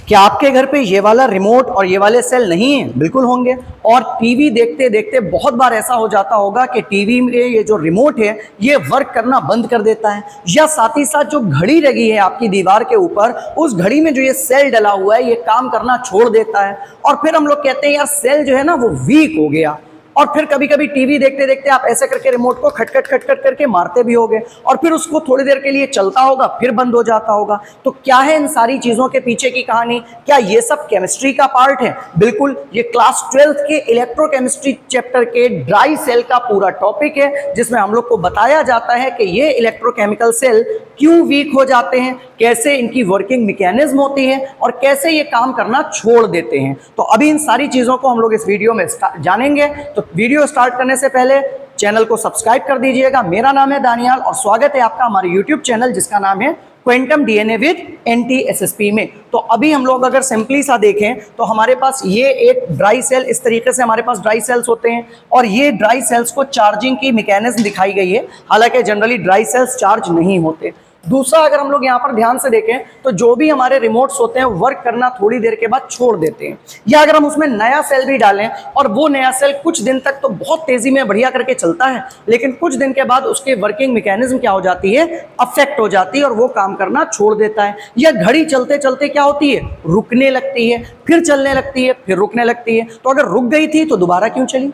क्या आपके घर पे ये वाला रिमोट और ये वाले सेल नहीं है? बिल्कुल होंगे। और टीवी देखते देखते बहुत बार ऐसा हो जाता होगा कि टीवी में ये जो रिमोट है ये वर्क करना बंद कर देता है, या साथ ही साथ जो घड़ी लगी है आपकी दीवार के ऊपर, उस घड़ी में जो ये सेल डला हुआ है ये काम करना छोड़ देता है। और फिर हम लोग कहते हैं यार सेल जो है ना वो वीक हो गया। और फिर कभी कभी टीवी देखते देखते आप ऐसे करके रिमोट को खटखट खटखट करके मारते भी होगे, और फिर उसको थोड़ी देर के लिए चलता होगा फिर बंद हो जाता होगा। तो क्या है इन सारी चीजों के पीछे की कहानी? क्या ये सब केमिस्ट्री का पार्ट है? बिल्कुल, ये क्लास 12th के इलेक्ट्रोकेमिस्ट्री चैप्टर के ड्राई सेल का पूरा टॉपिक है, जिसमें हम लोग को बताया जाता है कि ये इलेक्ट्रोकेमिकल सेल क्यों वीक हो जाते हैं, कैसे इनकी वर्किंग मैकेनिज्म होती है और कैसे ये काम करना छोड़ देते हैं। तो अभी इन सारी चीजों को हम लोग इस वीडियो में जानेंगे। तो वीडियो स्टार्ट करने से पहले चैनल को सब्सक्राइब कर दीजिएगा। मेरा नाम है दानियाल और स्वागत है आपका हमारे यूट्यूब चैनल जिसका नाम है क्वांटम डीएनए विद NTSSP में। तो अभी हम लोग अगर सिंपली सा देखें तो हमारे पास ये एक ड्राई सेल, इस तरीके से हमारे पास ड्राई सेल्स होते हैं और ये ड्राई सेल्स को चार्जिंग की मैकेनिज्म दिखाई गई है। हालांकि जनरली ड्राई सेल्स चार्ज नहीं होते। दूसरा, अगर हम लोग यहाँ पर ध्यान से देखें तो जो भी हमारे रिमोट्स होते हैं वर्क करना थोड़ी देर के बाद छोड़ देते हैं, या अगर हम उसमें नया सेल भी डालें और वो नया सेल कुछ दिन तक तो बहुत तेजी में बढ़िया करके चलता है, लेकिन कुछ दिन के बाद उसके वर्किंग मैकेनिज्म क्या हो जाती है, अफेक्ट हो जाती है और वो काम करना छोड़ देता है। या घड़ी चलते चलते क्या होती है, रुकने लगती है, फिर चलने लगती है, फिर रुकने लगती है। तो अगर रुक गई थी तो दोबारा क्यों चली,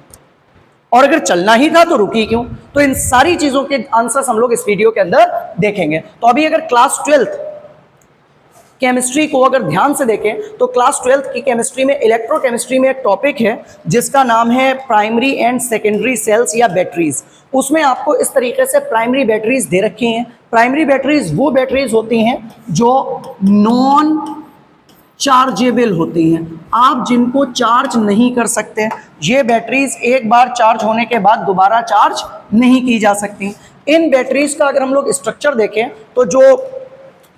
और अगर चलना ही था तो रुकी क्यों? तो इन सारी चीजों के आंसर्स हम लोग इस वीडियो के अंदर देखेंगे। तो अभी अगर क्लास 12th केमिस्ट्री को अगर ध्यान से देखें तो क्लास 12th की केमिस्ट्री में, इलेक्ट्रोकेमिस्ट्री में एक टॉपिक है जिसका नाम है प्राइमरी एंड सेकेंडरी सेल्स या बैटरीज। उसमें आपको इस तरीके से प्राइमरी बैटरीज दे रखी हैं। प्राइमरी बैटरीज वो बैटरीज होती हैं जो नॉन चार्जेबल होती हैं, आप जिनको चार्ज नहीं कर सकते। ये बैटरीज एक बार चार्ज होने के बाद दोबारा चार्ज नहीं की जा सकती। इन बैटरीज का अगर हम लोग स्ट्रक्चर देखें तो जो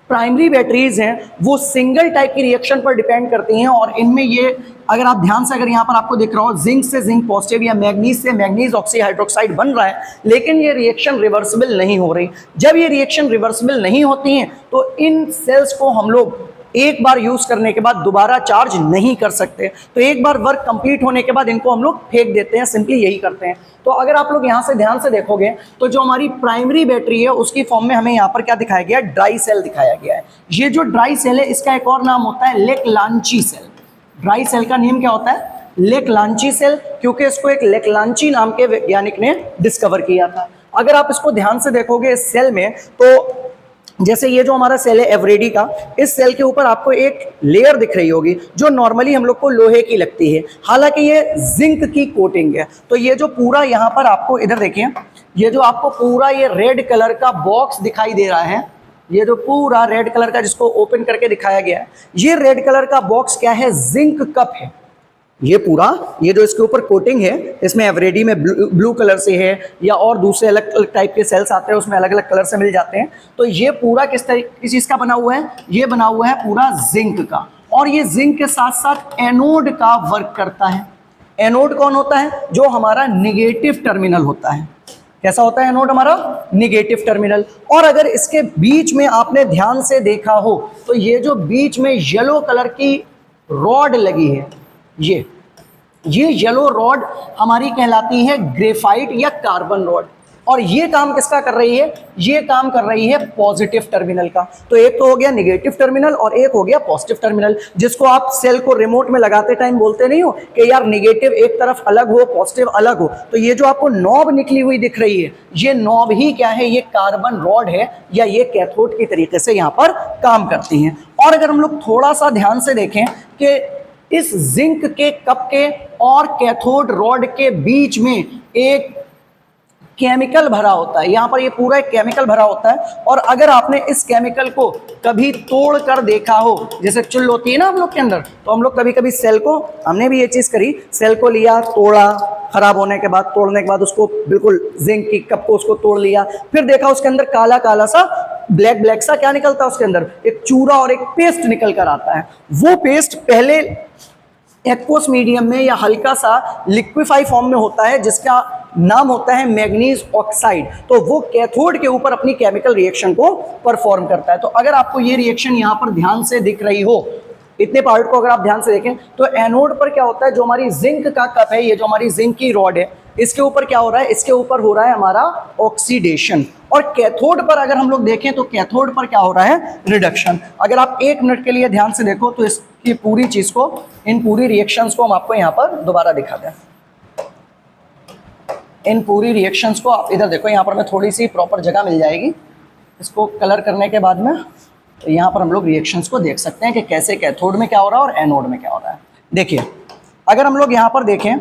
प्राइमरी बैटरीज हैं वो सिंगल टाइप की रिएक्शन पर डिपेंड करती हैं, और इनमें ये अगर आप ध्यान से, अगर यहाँ पर आपको दिख रहा हो जिंक से जिंक पॉजिटिव या मैग्नीज से मैग्नीज ऑक्सीहाइड्रोक्साइड बन रहा है, लेकिन ये रिएक्शन रिवर्सिबल नहीं हो रही। जब ये रिएक्शन रिवर्सिबल नहीं होती हैं तो इन सेल्स को हम लोग एक बार यूज करने के बाद दोबारा चार्ज नहीं कर सकते। तो एक बार वर्क कंप्लीट होने के बाद इनको हम लोग फेंक देते हैं, सिंपली यही करते हैं। तो अगर आप लोग यहाँ से ध्यान से देखोगे तो जो हमारी प्राइमरी बैटरी है उसकी फॉर्म में हमें यहाँ पर क्या दिखाया गया है, ड्राई सेल दिखाया गया है। ये जो ड्राई सेल है इसका एक और नाम होता है लेकलांची सेल। ड्राई सेल का नेम क्या होता है, लेकलांची सेल, क्योंकि इसको एक लेकलांची नाम के वैज्ञानिक ने डिस्कवर किया था। अगर आप इसको ध्यान से देखोगे इस सेल में, तो जैसे ये जो हमारा सेल है एवरेडी का, इस सेल के ऊपर आपको एक लेयर दिख रही होगी जो नॉर्मली हम लोग को लोहे की लगती है, हालांकि ये जिंक की कोटिंग है। तो ये जो पूरा यहाँ पर आपको इधर देखिए, ये जो आपको पूरा ये रेड कलर का बॉक्स दिखाई दे रहा है, ये जो पूरा रेड कलर का जिसको ओपन करके दिखाया गया है, ये रेड कलर का बॉक्स क्या है, जिंक कप है। ये पूरा, ये जो इसके ऊपर कोटिंग है इसमें एवरेडी में ब्लू कलर से है, या और दूसरे अलग अलग टाइप के सेल्स आते हैं उसमें अलग अलग कलर से मिल जाते हैं। तो ये पूरा किस चीज़ का बना हुआ है, ये बना हुआ है पूरा जिंक का, और ये जिंक के साथ साथ एनोड का वर्क करता है। एनोड कौन होता है, जो हमारा निगेटिव टर्मिनल होता है। कैसा होता है एनोड हमारा, निगेटिव टर्मिनल। और अगर इसके बीच में आपने ध्यान से देखा हो तो ये जो बीच में येलो कलर की रॉड लगी है, ये येलो रॉड हमारी कहलाती है ग्रेफाइट या कार्बन रॉड। और ये काम किसका कर रही है, ये काम कर रही है पॉजिटिव टर्मिनल का। तो एक तो हो गया निगेटिव टर्मिनल और एक हो गया पॉजिटिव टर्मिनल, जिसको आप सेल को रिमोट में लगाते टाइम बोलते नहीं हो कि यार निगेटिव एक तरफ अलग हो, पॉजिटिव अलग हो। तो ये जो आपको नॉब निकली हुई दिख रही है, ये नॉब ही क्या है, ये कार्बन रॉड है, या ये कैथोड की तरीके से यहाँ पर काम करती हैं। और अगर हम लोग थोड़ा सा ध्यान से देखें कि इस जिंक के कप के और कैथोड रॉड के बीच में एक केमिकल भरा होता है, यहाँ पर ये पूरा एक केमिकल भरा होता है। और अगर आपने इस केमिकल को कभी तोड़ कर देखा हो, जैसे चुल्ल होती है ना हम लोग के अंदर, तो हम लोग कभी कभी सेल को, हमने भी ये चीज़ करी, सेल को लिया, तोड़ा, खराब होने के बाद, तोड़ने के बाद उसको बिल्कुल जिंक की कप को उसको तोड़ लिया, फिर देखा उसके अंदर काला काला सा ब्लैक ब्लैक सा क्या निकलता है, उसके अंदर एक चूरा और एक पेस्ट निकल कर आता है। वो पेस्ट पहले एक्वस मीडियम में या हल्का सा लिक्विफाई फॉर्म में होता है जिसका नाम होता है मैग्नीज ऑक्साइड। तो वो कैथोड के ऊपर अपनी केमिकल रिएक्शन को परफॉर्म करता है। तो अगर आपको ये रिएक्शन यहाँ पर ध्यान से दिख रही हो इतने पार्ट को अगर आप ध्यान से देखें तो एनोड पर क्या होता है, जो हमारी जिंक का कप है, ये जो हमारी जिंक की रॉड है, इसके ऊपर क्या हो रहा है, इसके ऊपर हो रहा है हमारा ऑक्सीडेशन। और कैथोड पर अगर हम लोग देखें तो कैथोड पर क्या हो रहा है, रिडक्शन। अगर आप 1 मिनट के लिए ध्यान से देखो तो इसकी पूरी चीज को, इन पूरी रिएक्शंस को हम आपको यहाँ पर दोबारा दिखा दें। इन पूरी रिएक्शंस को आप इधर देखो, यहाँ पर हमें थोड़ी सी प्रॉपर जगह मिल जाएगी इसको कलर करने के बाद में, तो यहाँ पर हम लोग रिएक्शंस को देख सकते हैं कि कैसे कैथोड में क्या हो रहा है और एनोड में क्या हो रहा है। देखिए अगर हम लोग यहाँ पर देखें,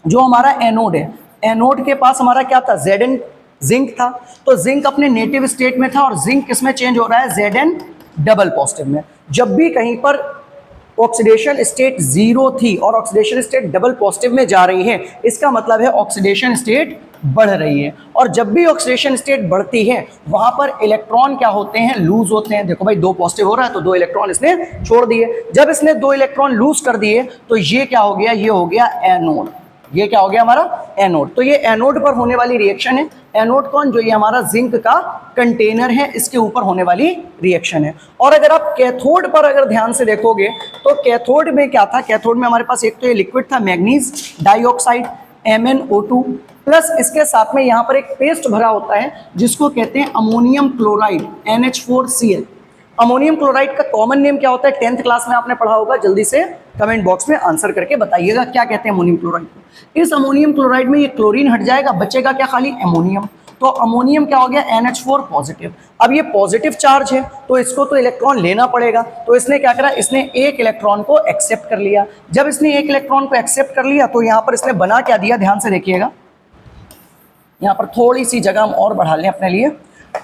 जो हमारा एनोड है, एनोड के पास हमारा क्या था, Zn जिंक था, तो जिंक अपने नेटिव स्टेट में था और जिंक किस में चेंज हो रहा है, Zn डबल पॉजिटिव में। जब भी कहीं पर ऑक्सीडेशन स्टेट 0 थी और ऑक्सीडेशन स्टेट डबल पॉजिटिव में जा रही है, इसका मतलब है ऑक्सीडेशन स्टेट बढ़ रही है। और जब भी ऑक्सीडेशन स्टेट बढ़ती है वहां पर इलेक्ट्रॉन क्या होते हैं, लूज होते हैं। देखो भाई 2 पॉजिटिव हो रहा है तो 2 इलेक्ट्रॉन इसने छोड़ दिए। जब इसने 2 इलेक्ट्रॉन लूज कर दिए तो ये क्या हो गया, ये हो गया एनोड। ये क्या हो गया हमारा, एनोड। तो ये एनोड पर होने वाली रिएक्शन है। एनोड कौन, जो ये हमारा जिंक का कंटेनर है, इसके ऊपर होने वाली रिएक्शन है। और अगर आप कैथोड पर अगर ध्यान से देखोगे तो कैथोड में क्या था, कैथोड में हमारे पास एक तो ये लिक्विड था मैग्नीज डाइऑक्साइड MnO2, प्लस इसके साथ में यहाँ पर एक पेस्ट भरा होता है जिसको कहते हैं ammonium chloride NH4Cl। Ammonium chloride का कॉमन नेम क्या होता है, 10th क्लास में आपने पढ़ा होगा, जल्दी से कमेंट बॉक्स में आंसर करके बताइएगा क्या कहते हैं अमोनियम क्लोराइड को। इस अमोनियम क्लोराइड में ये क्लोरीन हट जाएगा, बचेगा क्या, खाली अमोनियम। तो अमोनियम क्या हो गया, NH4 पॉजिटिव। अब ये पॉजिटिव चार्ज है तो इसको तो इलेक्ट्रॉन लेना पड़ेगा, तो इसने क्या करा, इसने एक इलेक्ट्रॉन को एक्सेप्ट कर लिया। जब इसने एक इलेक्ट्रॉन को एक्सेप्ट कर लिया तो यहाँ पर इसने बना क्या दिया, ध्यान से देखिएगा। यहाँ पर थोड़ी सी जगह हम और बढ़ा लें अपने लिए,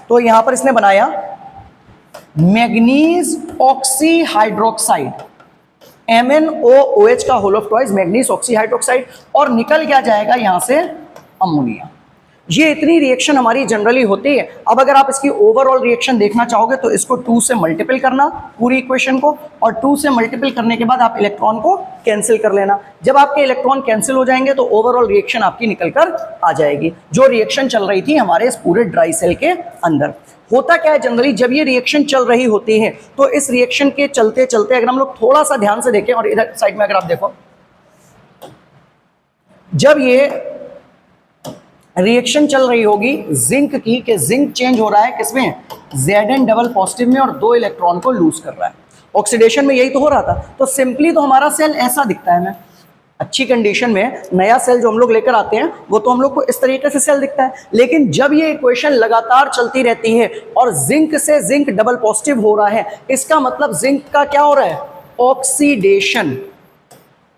तो यहाँ पर इसने बनाया मैग्नीज ऑक्सी हाइड्रोक्साइड, MnOOH का whole of twice manganese oxy hydroxide, और निकल क्या जाएगा यहाँ से अमोनिया। ये इतनी रिएक्शन हमारी जनरली होती है। अब अगर आप इसकी ओवरऑल रिएक्शन देखना चाहोगे तो इसको 2 से मल्टीपल करना पूरी इक्वेशन को, और 2 से मल्टीपल करने के बाद आप इलेक्ट्रॉन को कैंसिल कर लेना। जब आपके इलेक्ट्रॉन कैंसिल हो जाएंगे तो ओवरऑल रिएक्शन आपकी निकल कर आ जाएगी, जो रिएक्शन चल रही थी हमारे इस पूरे ड्राई सेल के अंदर। होता क्या है जनरली, जब ये रिएक्शन चल रही होती है तो इस रिएक्शन के चलते चलते अगर हम लोग थोड़ा सा ध्यान से देखें, और इधर साइड में अगर आप देखो, जब ये रिएक्शन चल रही होगी जिंक की, कि जिंक चेंज हो रहा है किसमें, Zn डबल पॉजिटिव में, और 2 इलेक्ट्रॉन को लूज कर रहा है। ऑक्सीडेशन में यही तो हो रहा था। तो सिंपली तो हमारा सेल ऐसा दिखता है, हमें अच्छी कंडीशन में नया सेल जो हम लोग लेकर आते हैं वो तो हम लोग को इस तरीके से सेल दिखता है। लेकिन जब ये इक्वेशन लगातार चलती रहती है और जिंक से जिंक डबल पॉजिटिव हो रहा है, इसका मतलब जिंक का क्या हो रहा है, ऑक्सीडेशन।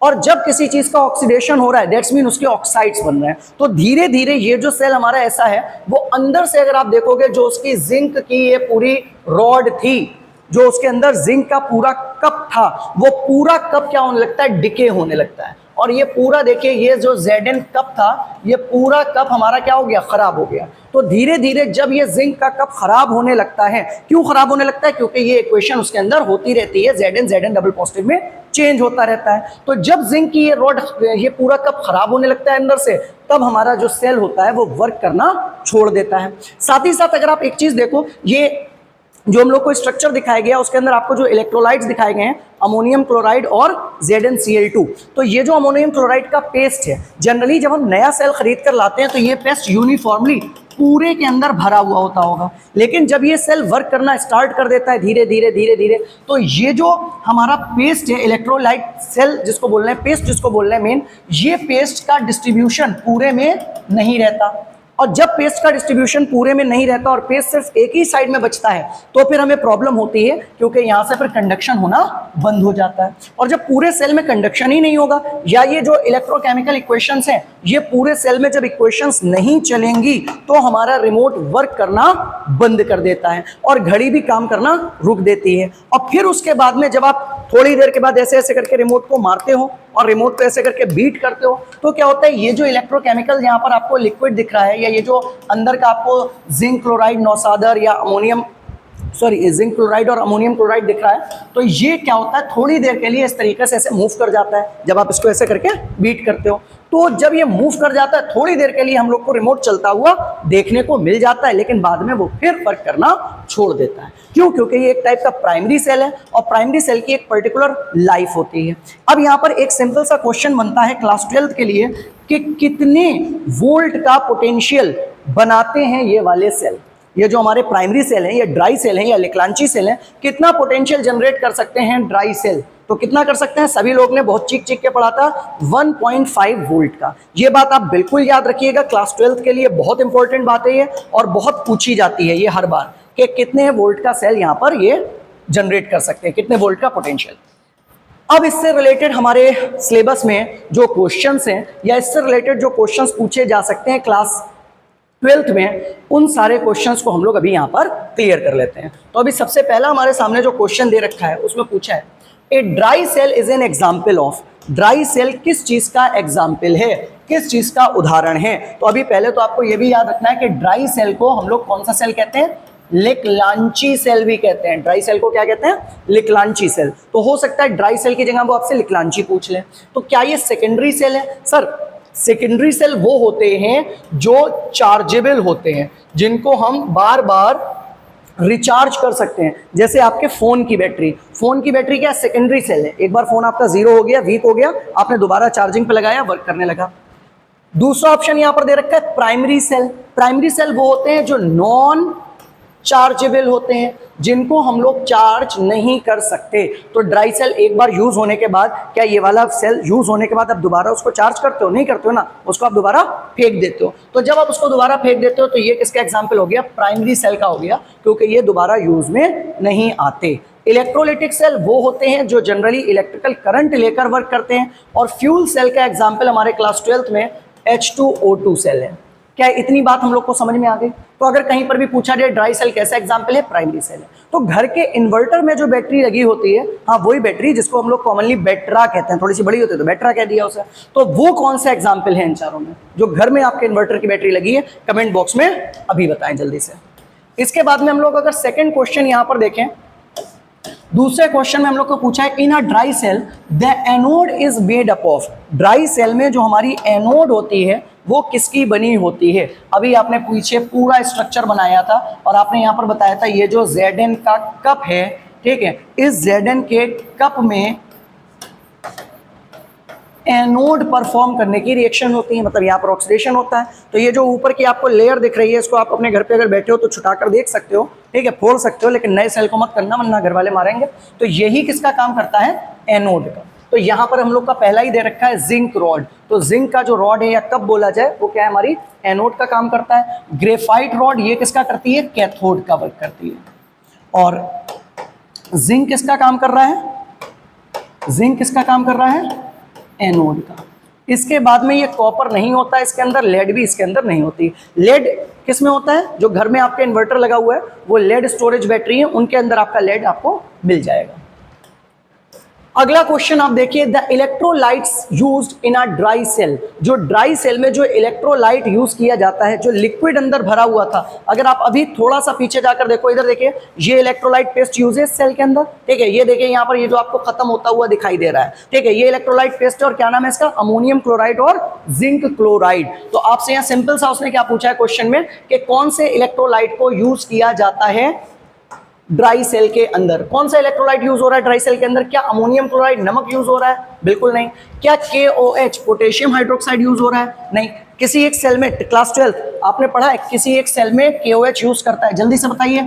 और जब किसी चीज का ऑक्सीडेशन हो रहा है दैट्स मीन उसके ऑक्साइड्स बन रहे हैं। तो धीरे धीरे ये जो सेल हमारा ऐसा है, वो अंदर से अगर आप देखोगे, जो उसकी जिंक की ये पूरी रॉड थी, जो उसके अंदर जिंक का पूरा कप था, वो पूरा कप क्या होने लगता है, डिके होने लगता है। और ये पूरा देखिए, ये जो Zn कप था, ये पूरा कप हमारा क्या हो गया, खराब हो गया। तो धीरे धीरे जब ये जिंक का कप खराब होने लगता है, क्यों खराब होने लगता है, क्योंकि ये इक्वेशन उसके अंदर होती रहती है, Zn डबल पॉजिटिव में चेंज होता रहता है। तो जब जिंक की ये रॉड, ये पूरा कप खराब होने लगता है अंदर से, तब हमारा जो सेल होता है वो वर्क करना छोड़ देता है। साथ ही साथ अगर आप एक चीज देखो, ये जो हम लोग को स्ट्रक्चर दिखाया गया उसके अंदर आपको जो इलेक्ट्रोलाइट्स दिखाए गए हैं, अमोनियम क्लोराइड और ZnCl2। तो ये जो अमोनियम क्लोराइड का पेस्ट है, जनरली जब हम नया सेल खरीद कर लाते हैं तो ये पेस्ट यूनिफॉर्मली पूरे के अंदर भरा हुआ होता होगा। लेकिन जब ये सेल वर्क करना स्टार्ट कर देता है धीरे धीरे धीरे धीरे, तो ये जो हमारा पेस्ट है, इलेक्ट्रोलाइट सेल जिसको बोल रहे हैं, पेस्ट जिसको बोल रहे हैं मेन, ये पेस्ट का डिस्ट्रीब्यूशन पूरे में नहीं रहता। और जब पेस्ट का डिस्ट्रीब्यूशन पूरे में नहीं रहता और पेस्ट सिर्फ एक ही साइड में बचता है, तो फिर हमें प्रॉब्लम होती है, क्योंकि यहाँ से फिर कंडक्शन होना बंद हो जाता है। और जब पूरे सेल में कंडक्शन ही नहीं होगा, या ये जो इलेक्ट्रोकेमिकल इक्वेशंस हैं, ये पूरे सेल में जब इक्वेशंस नहीं चलेंगी, तो हमारा रिमोट वर्क करना बंद कर देता है और घड़ी भी काम करना रुक देती है। और फिर उसके बाद में जब आप थोड़ी देर के बाद ऐसे ऐसे करके रिमोट को मारते हो और रिमोट पे ऐसे करके बीट करते हो, तो क्या होता है, ये जो इलेक्ट्रोकेमिकल यहाँ पर आपको लिक्विड दिख रहा है, या ये जो अंदर का आपको जिंक क्लोराइड नौसादर या अमोनियम जिंक क्लोराइड और अमोनियम क्लोराइड दिख रहा है, तो ये क्या होता है, थोड़ी देर के लिए इस तरीके से ऐसे मूव कर जाता है जब आप इसको ऐसे करके बीट करते हो। तो जब ये मूव कर जाता है थोड़ी देर के लिए हम लोग को रिमोट चलता हुआ देखने को मिल जाता है, लेकिन बाद में वो फिर वर्क करना छोड़ देता है। क्यों? क्योंकि ये एक टाइप का प्राइमरी सेल है और प्राइमरी सेल की एक पर्टिकुलर लाइफ होती है। अब यहाँ पर एक सिंपल सा क्वेश्चन बनता है क्लास 12th के लिए कि कितने वोल्ट का पोटेंशियल बनाते हैं ये वाले सेल, ये जो हमारे प्राइमरी सेल हैं, ये ड्राई सेल हैं या लिक्लांची सेल हैं, कितना पोटेंशियल जनरेट कर सकते हैं ड्राई सेल? तो कितना कर सकते हैं? सभी लोग ने बहुत चीख चीख के पढ़ा था 1.5 वोल्ट का। ये बात आप बिल्कुल याद रखिएगा, क्लास 12th के लिए बहुत इंपॉर्टेंट बात है ये और बहुत पूछी जाती है ये हर बार कि कितने वोल्ट का सेल यहाँ पर ये जनरेट कर सकते हैं, कितने वोल्ट का पोटेंशियल। अब इससे रिलेटेड हमारे सिलेबस में जो क्वेश्चंस हैं या इससे रिलेटेड जो क्वेश्चंस पूछे जा सकते हैं क्लास 12th में, उन सारे क्वेश्चंस को हम लोग अभी यहाँ पर क्लियर कर लेते हैं। तो अभी सबसे पहला हमारे सामने जो क्वेश्चन दे रखा है उसमें पूछा है a dry cell is an example of. Dry cell किस चीज का एग्जाम्पल है, किस चीज का उदाहरण है? तो अभी पहले तो आपको यह भी याद रखना है कि ड्राई सेल को हम लोग कौन सा सेल कहते हैं? लिक्लांची सेल भी कहते हैं। ड्राई सेल को क्या कहते हैं? लिक्लांची सेल। तो हो सकता है ड्राई सेल की जगह वो आपसे लिक्लांची पूछ ले। तो क्या ये सेकेंडरी सेल है? सर सेकेंडरी सेल वो होते हैं जो चार्जेबल होते हैं, जिनको हम बार बार रिचार्ज कर सकते हैं। जैसे आपके फोन की बैटरी, फोन की बैटरी क्या सेकेंडरी सेल है? एक बार फोन आपका जीरो हो गया, वीक हो गया, आपने दोबारा चार्जिंग पे लगाया, वर्क करने लगा। दूसरा ऑप्शन यहां पर दे रखा है प्राइमरी सेल। प्राइमरी सेल वो होते हैं जो नॉन चार्जेबल होते हैं, जिनको हम लोग चार्ज नहीं कर सकते। तो ड्राई सेल एक बार यूज होने के बाद, क्या ये वाला सेल यूज होने के बाद आप दोबारा उसको चार्ज करते हो? नहीं करते हो ना, उसको आप दोबारा फेंक देते हो। तो जब आप उसको दोबारा फेंक देते हो तो ये किसका एग्जाम्पल हो गया? प्राइमरी सेल का हो गया, क्योंकि ये दोबारा यूज में नहीं आते। इलेक्ट्रोलिटिक सेल वो होते हैं जो जनरली इलेक्ट्रिकल करंट लेकर वर्क करते हैं। और फ्यूल सेल का एग्जाम्पल हमारे क्लास 12th में H2O2 सेल है। क्या इतनी बात हम लोग को समझ में आ गई? तो अगर कहीं पर भी पूछा जाए ड्राई सेल कैसा एग्जाम्पल है, प्राइमरी सेल है। तो घर के इन्वर्टर में जो बैटरी लगी होती है, हाँ वही बैटरी जिसको हम लोग कॉमनली बैटरा कहते हैं, थोड़ी सी बड़ी होती है तो बैटरा कह दिया उसे। तो वो कौन सा एग्जाम्पल है इन चारों में जो घर में आपके इन्वर्टर की बैटरी लगी है? कमेंट बॉक्स में अभी बताएं जल्दी से। इसके बाद में हम लोग अगर सेकेंड क्वेश्चन यहाँ पर देखें, दूसरे क्वेश्चन में हम लोग को पूछा है in a dry cell the anode is made up of. Dry cell में जो हमारी एनोड होती है वो किसकी बनी होती है? अभी आपने पीछे पूरा स्ट्रक्चर बनाया था और आपने यहाँ पर बताया था ये जो Zn का कप है, ठीक है, इस Zn के कप में एनोड परफॉर्म करने की रिएक्शन होती है, मतलब यहाँ पर ऑक्सीडेशन होता है। तो ये जो ऊपर की आपको लेयर दिख रही है, इसको आप अपने घर पे अगर बैठे हो तो छुटाकर देख सकते हो, ठीक है, फोड़ सकते हो, लेकिन नए सेल को मत करना वरना घर वाले मारेंगे। तो यही किसका काम करता है? एनोड का। तो यहाँ पर हम लोग का पहला ही दे रखा है जिंक रॉड। तो जिंक का जो रॉड है या कप बोला जाए वो क्या है? हमारी एनोड का काम करता है। ग्रेफाइट रॉड ये किसका करती है? कैथोड का वर्क करती है। और जिंक किसका काम कर रहा है? जिंक किसका काम कर रहा है? एनोड का। इसके बाद में ये कॉपर नहीं होता इसके अंदर, लेड भी इसके अंदर नहीं होती। लेड किस में होता है? जो घर में आपके इन्वर्टर लगा हुआ है वो लेड स्टोरेज बैटरी है, उनके अंदर आपका लेड आपको मिल जाएगा। अगला क्वेश्चन आप देखिए, the electrolytes used in a dry cell. जो ड्राई सेल में जो इलेक्ट्रोलाइट यूज किया जाता है, जो लिक्विड अंदर भरा हुआ था, अगर आप अभी थोड़ा सा पीछे जाकर देखो, इधर देखिए, ये इलेक्ट्रोलाइट पेस्ट यूज है सेल के अंदर, ठीक है। ये देखिए यहाँ पर ये जो आपको खत्म होता हुआ दिखाई दे रहा है, ठीक है, ये इलेक्ट्रोलाइट पेस्ट है और क्या नाम है इसका? अमोनियम क्लोराइड और जिंक क्लोराइड। तो आपसे यहाँ सिंपल सा उसने क्या पूछा है क्वेश्चन में कि कौन से इलेक्ट्रोलाइट को यूज किया जाता है ड्राई सेल के अंदर? कौन सा इलेक्ट्रोलाइट यूज हो रहा है ड्राई सेल के अंदर? क्या अमोनियम क्लोराइड नमक यूज हो रहा है? बिल्कुल नहीं। क्या KOH पोटेशियम हाइड्रोक्साइड यूज हो रहा है? नहीं। किसी एक सेल में, क्लास 12 आपने पढ़ा है, किसी एक सेल में KOH यूज करता है? जल्दी से बताइए,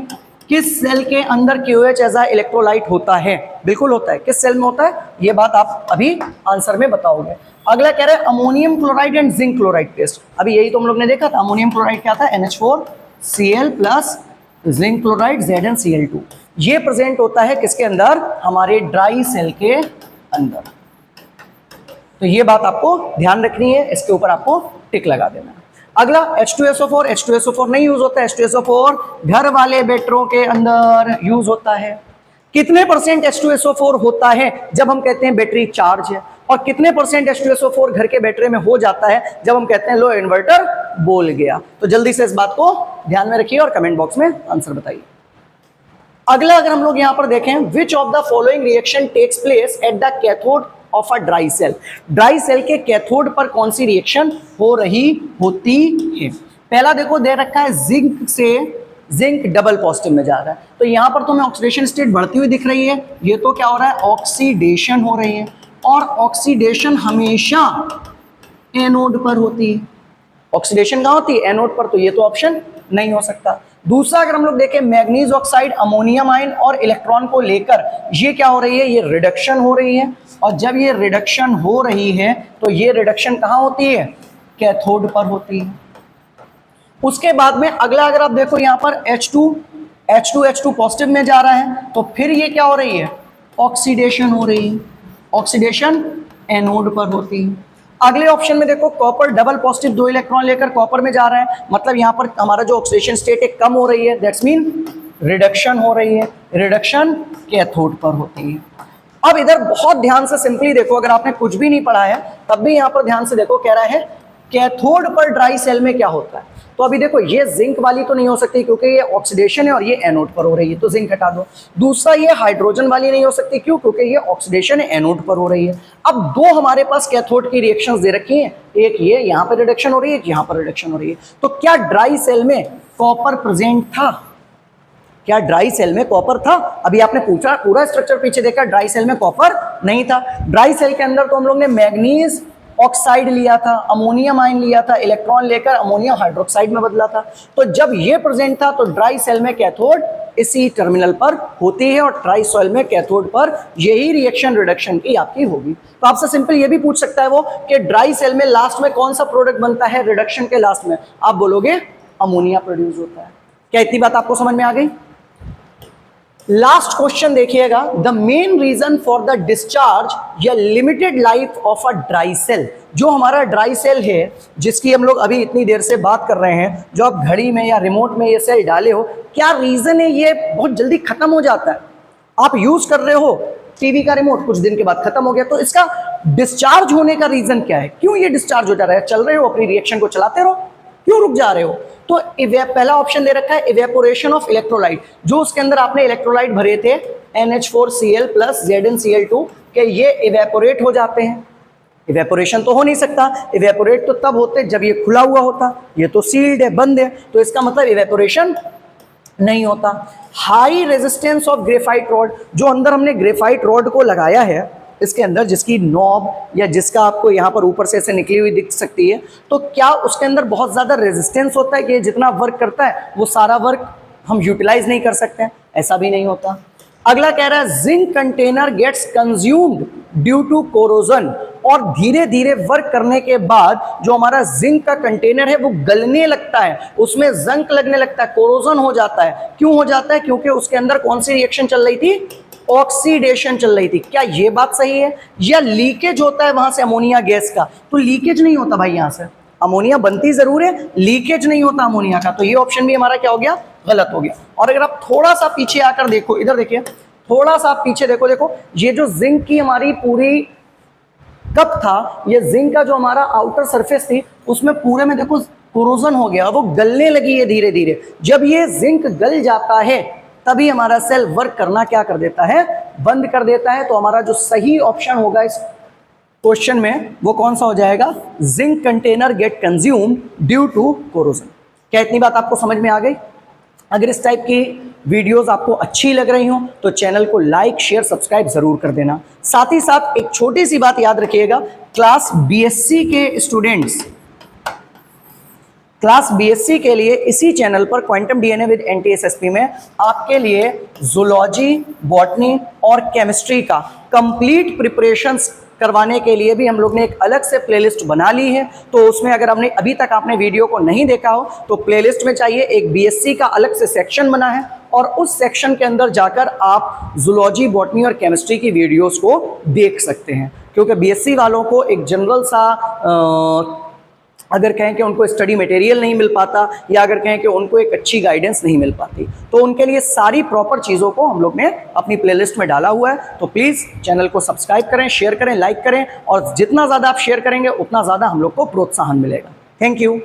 किस सेल के अंदर KOH एज अ इलेक्ट्रोलाइट होता है? बिल्कुल होता है। किस सेल में होता है? ये बात आप अभी आंसर में बताओगे। अगला कह रहे हैं ammonium chloride and zinc chloride paste. अभी यही तो हम लोग ने देखा था। अमोनियम क्लोराइड क्या था? NH4Cl plus zinc chloride ZnCl2। ये प्रेजेंट होता है किसके अंदर? हमारे ड्राई सेल के अंदर। तो ये बात आपको ध्यान रखनी है, इसके ऊपर आपको टिक लगा देना है। अगला H2SO4। H2SO4 नहीं यूज होता है। H2SO4 घर वाले बैटरों के अंदर यूज होता है। कितने परसेंट H2SO4 होता है जब हम कहते हैं बैटरी चार्ज है, और कितने परसेंट H2SO4 घर के बैटरी में हो जाता है जब हम कहते हैं लो इन्वर्टर बोल गया? तो जल्दी से इस बात को ध्यान में रखिए और कमेंट बॉक्स में आंसर बताइए। अगला अगर हम लोग यहां पर देखें, which of the following reaction takes place at the cathode of a dry cell. Dry cell के कैथोड पर कौन सी रिएक्शन हो रही होती है? पहला देखो दे रखा है जिंक से जिंक डबल पॉजिटिव में जा रहा है, तो यहां पर तुम्हें ऑक्सीडेशन स्टेट बढ़ती हुई दिख रही है। ये तो क्या हो रहा है, ऑक्सीडेशन हो रही है, और ऑक्सीडेशन हमेशा एनोड पर होती है। ऑक्सीडेशन कहां होती है? एनोड पर। तो ये तो ऑप्शन नहीं हो सकता। दूसरा अगर हम लोग देखें मैग्नीज ऑक्साइड अमोनियम आयन और इलेक्ट्रॉन को लेकर ये क्या हो रही है, ये रिडक्शन हो रही है, और जब ये रिडक्शन हो रही है तो ये रिडक्शन कहां होती है? कैथोड पर होती है। उसके बाद में अगला अगर आप देखो यहां पर H2 पॉजिटिव में जा रहा है, तो फिर ये क्या हो रही है? ऑक्सीडेशन हो रही है। ऑक्सीडेशन एनोड पर होती है। अगले ऑप्शन में देखो कॉपर डबल पॉजिटिव 2 इलेक्ट्रॉन लेकर कॉपर में जा रहा है, मतलब यहां पर हमारा जो ऑक्सीडेशन स्टेट है कम हो रही है, दैट्स मीन रिडक्शन हो रही है। रिडक्शन कैथोड पर होती है। अब इधर बहुत ध्यान से सिंपली देखो, अगर आपने कुछ भी नहीं पढ़ा है तब भी यहां पर ध्यान से देखो, कह रहा है कैथोड पर ड्राई सेल में क्या होता है। तो अभी देखो ये जिंक वाली तो नहीं हो सकती क्योंकि ये ऑक्सीडेशन है और ये एनोड पर हो रही है, तो जिंक हटा दो। दूसरा ये हाइड्रोजन वाली नहीं हो सकती, क्यों? क्योंकि ये ऑक्सीडेशन है, एनोड पर हो रही है। अब दो हमारे पास कैथोड की रिएक्शंस दे रखी हैं, एक ये यहां पर रिडक्शन हो रही है, एक यहां पर रिडक्शन हो रही है। तो क्या ड्राई सेल में कॉपर प्रेजेंट था? क्या ड्राई सेल में कॉपर था? अभी आपने पूछा, पूरा स्ट्रक्चर पीछे देखा, ड्राई सेल में कॉपर नहीं था। ड्राई सेल के अंदर तो हम लोग ने मैग्नीज ऑक्साइड लिया था, अमोनियम आयन लिया था, इलेक्ट्रॉन लेकर अमोनियम हाइड्रोक्साइड में बदला था। तो जब ये प्रेजेंट था तो ड्राई सेल में कैथोड इसी टर्मिनल पर होती है, और ड्राई सेल में कैथोड पर यही रिएक्शन रिडक्शन की आपकी होगी। तो आपसे सिंपल ये भी पूछ सकता है वो कि ड्राई सेल में लास्ट में कौन सा प्रोडक्ट बनता है रिडक्शन के लास्ट में? आप बोलोगे अमोनिया प्रोड्यूस होता है। क्या इतनी बात आपको समझ में आ गई? लास्ट क्वेश्चन देखिएगा, the main reason for the discharge या limited life of a dry cell. जो हमारा ड्राई सेल है जिसकी हम लोग अभी इतनी देर से बात कर रहे हैं, जो आप घड़ी में या रिमोट में ये सेल डाले हो, क्या रीजन है ये बहुत जल्दी खत्म हो जाता है? आप यूज कर रहे हो टीवी का रिमोट, कुछ दिन के बाद खत्म हो गया, तो इसका डिस्चार्ज होने का रीजन क्या है? क्यों ये डिस्चार्ज हो जा रहा है? चल रहे हो, अपनी रिएक्शन को चलाते रहो, क्यों रुक जा रहे हो? तो पहला ऑप्शन दे रखा है इवेपोरेशन ऑफ इलेक्ट्रोलाइट। जो उसके अंदर आपने इलेक्ट्रोलाइट भरे थे NH4Cl प्लस ZnCl2 के ये इवेपोरेट हो जाते हैं। इवेपोरेशन तो हो नहीं सकता, इवेपोरेट तो तब होते जब ये खुला हुआ होता, ये तो सील्ड है, बंद है, तो इसका मतलब इवेपोरेशन नहीं होता। High resistance of graphite rod, जो अंदर हमने ग्रेफाइट रॉड को लगाया है इसके अंदर, जिसकी नॉब या जिसका आपको यहाँ पर ऊपर से ऐसे निकली हुई दिख सकती है, तो क्या उसके अंदर बहुत ज़्यादा रेजिस्टेंस होता है कि जितना वर्क करता है वो सारा वर्क हम यूटिलाइज नहीं कर सकते हैं? ऐसा भी नहीं होता। अगला कह रहा है zinc container gets consumed due to corrosion, और धीरे धीरे वर्क करने के बाद जो हमारा जिंक का कंटेनर है वो गलने लगता है, उसमें जंक लगने लगता है, कोरोजन हो जाता है। क्यों हो जाता है? क्योंकि उसके अंदर कौन सी रिएक्शन चल रही थी? ऑक्सीडेशन चल रही थी। क्या ये बात सही है? या लीकेज होता है वहां से अमोनिया गैस का? तो लीकेज नहीं होता भाई, यहां से अमोनिया बनती जरूर है, लीकेज नहीं होता अमोनिया का। तो ये ऑप्शन भी हमारा क्या हो गया? गलत हो गया। और अगर आप थोड़ा सा पीछे आकर देखो, इधर देखिए, थोड़ा सा आप पीछे देखो, देखो ये जो जिंक की हमारी पूरी कप था, ये जिंक का जो हमारा आउटर सरफेस थी, उसमें पूरे में देखो कोरोजन हो गया, वो गलने लगी है धीरे धीरे। जब ये जिंक गल जाता है तभी हमारा सेल वर्क करना क्या कर देता है? बंद कर देता है। तो हमारा जो सही ऑप्शन होगा इस क्वेश्चन में वो कौन सा हो जाएगा? Zinc container get consumed due to corrosion. क्या इतनी बात आपको समझ में आ गई? अगर इस टाइप की वीडियोस आपको अच्छी लग रही हो तो चैनल को लाइक शेयर सब्सक्राइब जरूर कर देना। साथ ही साथ एक छोटी सी बात याद रखिएगा, क्लास बीएससी के स्टूडेंट्स क्लास बीएससी के लिए इसी चैनल पर क्वांटम डीएनए विद एनटीएसएसपी में आपके लिए जूलॉजी, बॉटनी और केमिस्ट्री का कंप्लीट प्रिपरेशंस करवाने के लिए भी हम लोग ने एक अलग से प्लेलिस्ट बना ली है। तो उसमें अगर हमने अभी तक आपने वीडियो को नहीं देखा हो तो प्लेलिस्ट में चाहिए, एक बीएससी का अलग से सेक्शन बना है, और उस सेक्शन के अंदर जाकर आप जूलॉजी, बॉटनी और केमिस्ट्री की वीडियोस को देख सकते हैं। क्योंकि बीएससी वालों को एक जनरल सा अगर कहें कि उनको स्टडी मटेरियल नहीं मिल पाता, या अगर कहें कि उनको एक अच्छी गाइडेंस नहीं मिल पाती, तो उनके लिए सारी प्रॉपर चीज़ों को हम लोग ने अपनी प्लेलिस्ट में डाला हुआ है। तो प्लीज़ चैनल को सब्सक्राइब करें, शेयर करें, लाइक करें, और जितना ज़्यादा आप शेयर करेंगे उतना ज़्यादा हम लोग को प्रोत्साहन मिलेगा। Thank you.